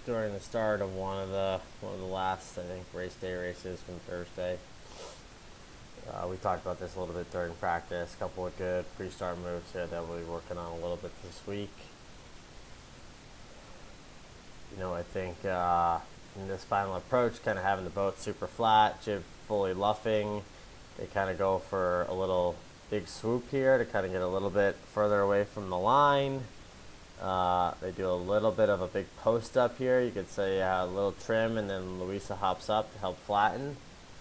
during the start of one of the last, I think, race day races from Thursday. We talked about this a little bit during practice. A couple of good pre-start moves here that we'll be working on a little bit this week. I think in this final approach, kind of having the boat super flat, jib fully luffing, they kind of go for a little big swoop here to kind of get a little bit further away from the line. They do a little bit of a big post up here. You could say a little trim, and then Louisa hops up to help flatten.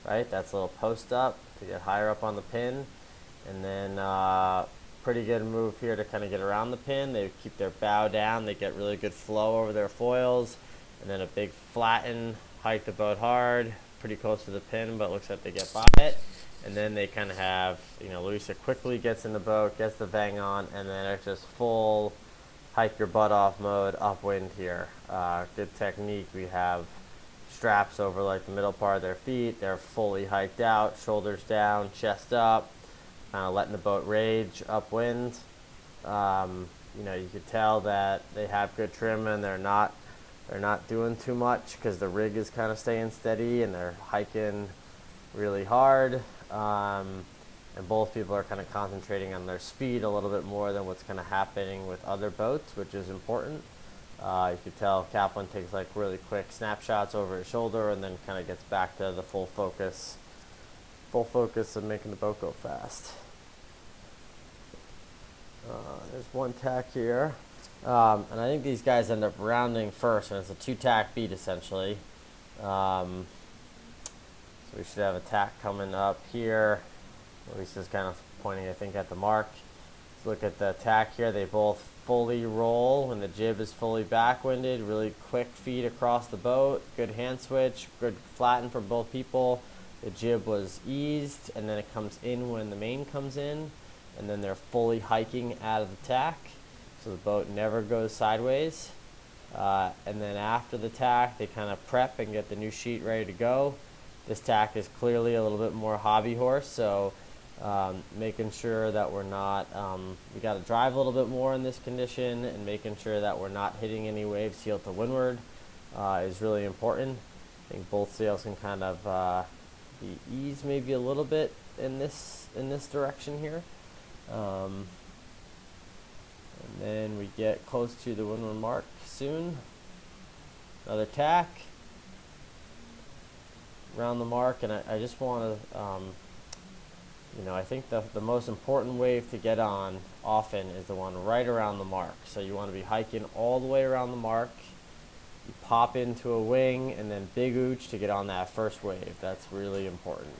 Right, that's a little post up to get higher up on the pin, and then pretty good move here to kind of get around the pin. They keep their bow down. They get really good flow over their foils, and then a big flatten, hike the boat hard, pretty close to the pin, but looks like they get by it. And then they kind of have, Louisa quickly gets in the boat, gets the vang on, and then it's just full hike your butt off mode upwind here. Good technique. We have straps over like the middle part of their feet. They're fully hiked out, shoulders down, chest up, kind of letting the boat rage upwind. You could tell that they have good trim and they're not doing too much because the rig is kind of staying steady and they're hiking really hard. And both people are kind of concentrating on their speed a little bit more than what's kind of happening with other boats, which is important. You could tell Kaplan takes like really quick snapshots over his shoulder and then kind of gets back to the full focus of making the boat go fast. There's one tack here. And I think these guys end up rounding first, and it's a 2-tack beat essentially. So we should have a tack coming up here. Lisa's kind of pointing, I think, at the mark. Let's look at the tack here. They both fully roll when the jib is fully backwinded. Really quick feed across the boat. Good hand switch. Good flatten for both people. The jib was eased, and then it comes in when the main comes in. And then they're fully hiking out of the tack. So the boat never goes sideways. And then after the tack, they kind of prep and get the new sheet ready to go. This tack is clearly a little bit more hobby horse, so making sure that we're not, we got to drive a little bit more in this condition, and making sure that we're not hitting any waves heel to windward is really important. I think both sails can kind of be eased maybe a little bit in this direction here. And then we get close to the windward mark soon. Another tack around the mark, and I just want to, I think the most important wave to get on often is the one right around the mark. So you want to be hiking all the way around the mark. You pop into a wing and then big ooch to get on that first wave. That's really important.